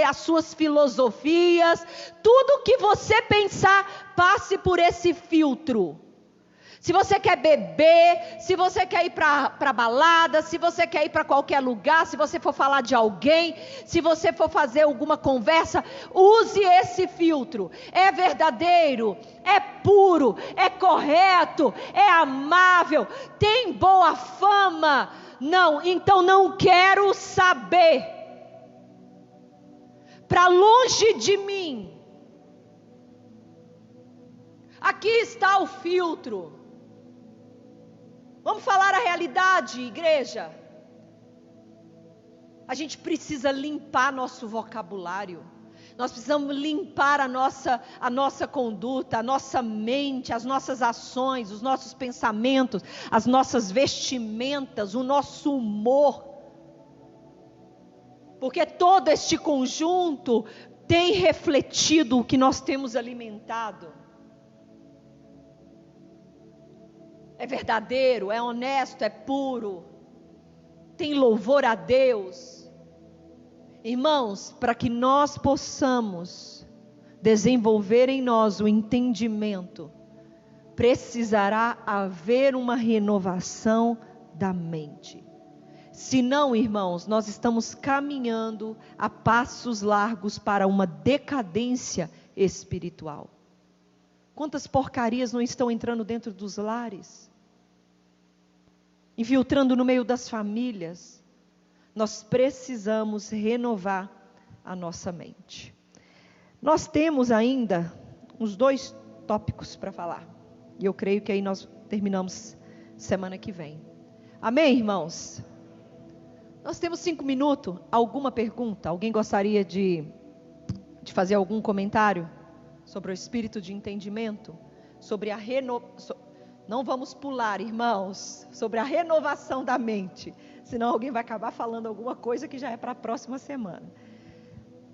as suas filosofias, tudo que você pensar, passe por esse filtro. Se você quer beber, se você quer ir para balada, se você quer ir para qualquer lugar, se você for falar de alguém, se você for fazer alguma conversa, use esse filtro. É verdadeiro, é puro, é correto, é amável, tem boa fama. Não, então não quero saber. Para longe de mim. Aqui está o filtro. Vamos falar a realidade, igreja. A gente precisa limpar nosso vocabulário. Nós precisamos limpar a nossa conduta, a nossa mente, as nossas ações, os nossos pensamentos, as nossas vestimentas, o nosso humor. Porque todo este conjunto tem refletido o que nós temos alimentado. É verdadeiro, é honesto, é puro, tem louvor a Deus. Irmãos, para que nós possamos desenvolver em nós o entendimento, precisará haver uma renovação da mente. Senão, irmãos, nós estamos caminhando a passos largos para uma decadência espiritual. Quantas porcarias não estão entrando dentro dos lares? Infiltrando no meio das famílias. Nós precisamos renovar a nossa mente. Nós temos ainda uns 2 tópicos para falar. E eu creio que aí nós terminamos semana que vem. Amém, irmãos? Nós temos 5 minutos. Alguma pergunta? Alguém gostaria de fazer algum comentário sobre o espírito de entendimento? Sobre a Não vamos pular, irmãos, sobre a renovação da mente. Senão alguém vai acabar falando alguma coisa que já é para a próxima semana.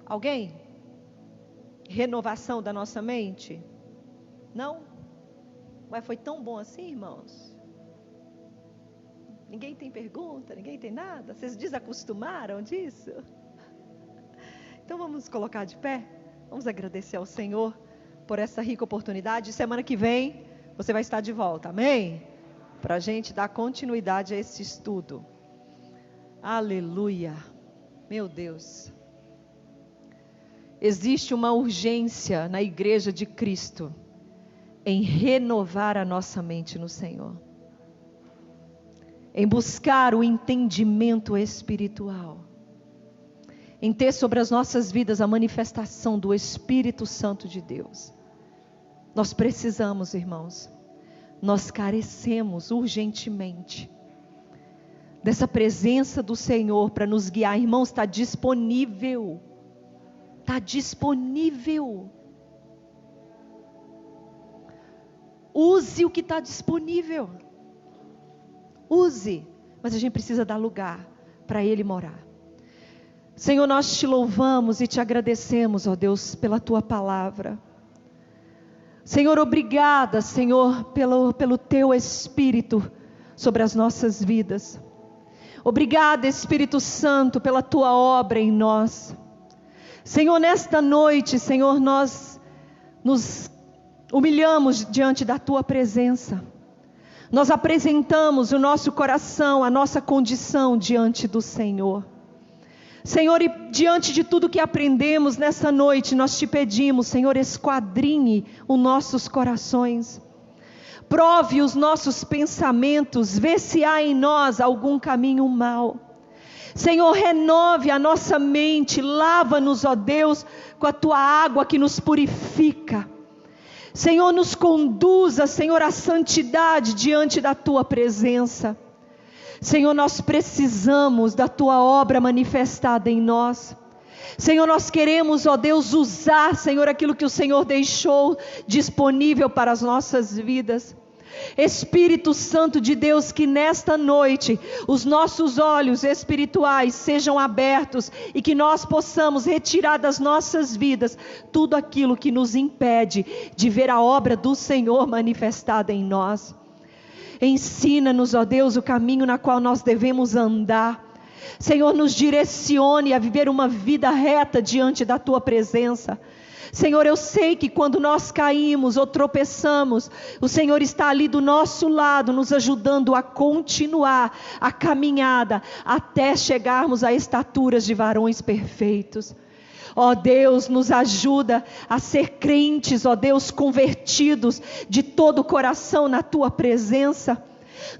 Alguém? Renovação da nossa mente? Não? Mas foi tão bom assim, irmãos? Ninguém tem pergunta? Ninguém tem nada? Vocês desacostumaram disso? Então vamos nos colocar de pé? Vamos agradecer ao Senhor por essa rica oportunidade. Semana que vem você vai estar de volta, amém? Para a gente dar continuidade a esse estudo. Aleluia, meu Deus. Existe uma urgência na igreja de Cristo em renovar a nossa mente no Senhor. Em buscar o entendimento espiritual. Em ter sobre as nossas vidas a manifestação do Espírito Santo de Deus. Nós precisamos, irmãos, nós carecemos urgentemente dessa presença do Senhor para nos guiar. Irmãos, está disponível. Está disponível. Use o que está disponível. Use. Mas a gente precisa dar lugar para Ele morar. Senhor, nós te louvamos e te agradecemos, ó Deus, pela tua palavra. Senhor, obrigada, Senhor, pelo teu Espírito sobre as nossas vidas. Obrigada, Espírito Santo, pela tua obra em nós. Senhor, nesta noite, Senhor, nós nos humilhamos diante da tua presença. Nós apresentamos o nosso coração, a nossa condição diante do Senhor. Senhor, e diante de tudo que aprendemos nessa noite, nós te pedimos, Senhor, esquadrinhe os nossos corações. Prove os nossos pensamentos, vê se há em nós algum caminho mau. Senhor, renove a nossa mente, lava-nos, ó Deus, com a tua água que nos purifica. Senhor, nos conduza, Senhor, à santidade diante da tua presença. Senhor, nós precisamos da tua obra manifestada em nós. Senhor, nós queremos, ó Deus, usar, Senhor, aquilo que o Senhor deixou disponível para as nossas vidas. Espírito Santo de Deus, que nesta noite os nossos olhos espirituais sejam abertos e que nós possamos retirar das nossas vidas tudo aquilo que nos impede de ver a obra do Senhor manifestada em nós. Ensina-nos, ó Deus, o caminho na qual nós devemos andar. Senhor, nos direcione a viver uma vida reta diante da tua presença. Senhor, eu sei que quando nós caímos ou tropeçamos, o Senhor está ali do nosso lado, nos ajudando a continuar a caminhada, até chegarmos a estaturas de varões perfeitos. Ó Deus, nos ajuda a ser crentes, ó Deus, convertidos de todo o coração na tua presença.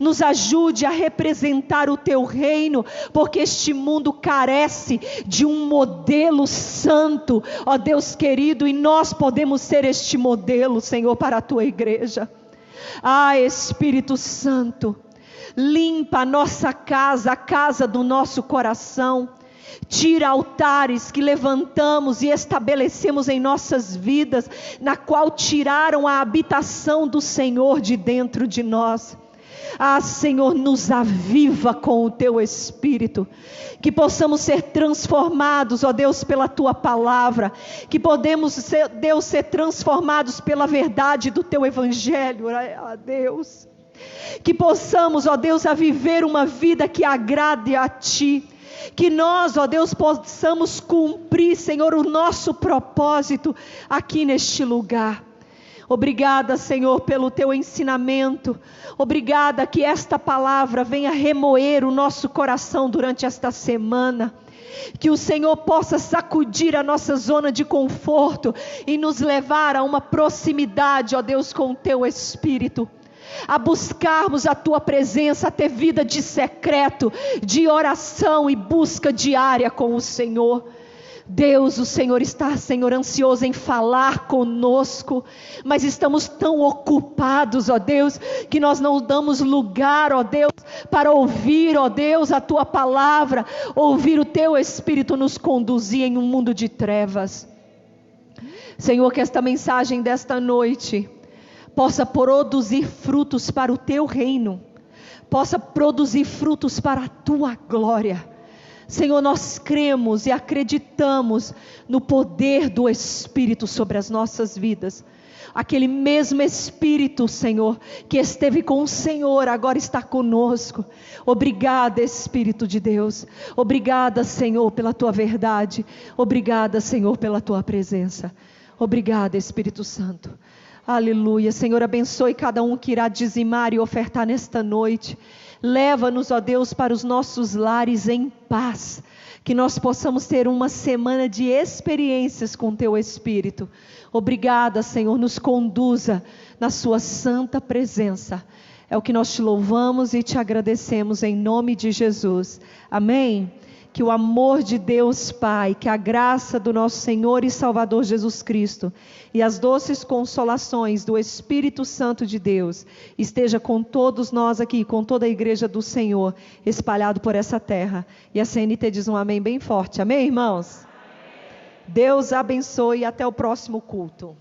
Nos ajude a representar o teu reino, porque este mundo carece de um modelo santo, ó Deus querido, e nós podemos ser este modelo, Senhor, para a tua igreja. Ah, Espírito Santo, limpa a nossa casa, a casa do nosso coração. Tira altares que levantamos e estabelecemos em nossas vidas, na qual tiraram a habitação do Senhor de dentro de nós. Ah, Senhor, nos aviva com o teu Espírito, que possamos ser transformados, ó Deus, pela tua palavra, que podemos, Deus, ser transformados pela verdade do teu Evangelho, ó Deus, que possamos, ó Deus, a viver uma vida que agrade a ti, que nós, ó Deus, possamos cumprir, Senhor, o nosso propósito aqui neste lugar. Obrigada, Senhor, pelo teu ensinamento. Obrigada que esta palavra venha remoer o nosso coração durante esta semana. Que o Senhor possa sacudir a nossa zona de conforto e nos levar a uma proximidade, ó Deus, com o teu Espírito. A buscarmos a tua presença, a ter vida de secreto, de oração e busca diária com o Senhor. Deus, o Senhor está, Senhor, ansioso em falar conosco, mas estamos tão ocupados, ó Deus, que nós não damos lugar, ó Deus, para ouvir, ó Deus, a tua palavra, ouvir o teu Espírito nos conduzir em um mundo de trevas. Senhor, que esta mensagem desta noite possa produzir frutos para o teu reino, possa produzir frutos para a tua glória. Senhor, nós cremos e acreditamos no poder do Espírito sobre as nossas vidas. Aquele mesmo Espírito, Senhor, que esteve com o Senhor, agora está conosco. Obrigada, Espírito de Deus. Obrigada, Senhor, pela tua verdade. Obrigada, Senhor, pela tua presença. Obrigada, Espírito Santo. Aleluia. Senhor, abençoe cada um que irá dizimar e ofertar nesta noite. Leva-nos, ó Deus, para os nossos lares em paz, que nós possamos ter uma semana de experiências com teu Espírito. Obrigada, Senhor, nos conduza na sua santa presença. É o que nós te louvamos e te agradecemos em nome de Jesus. Amém. que o amor de Deus Pai, que a graça do nosso Senhor e Salvador Jesus Cristo e as doces consolações do Espírito Santo de Deus esteja com todos nós aqui, com toda a igreja do Senhor, espalhado por essa terra. E a CNT diz um amém bem forte. Amém, irmãos? Deus abençoe e até o próximo culto.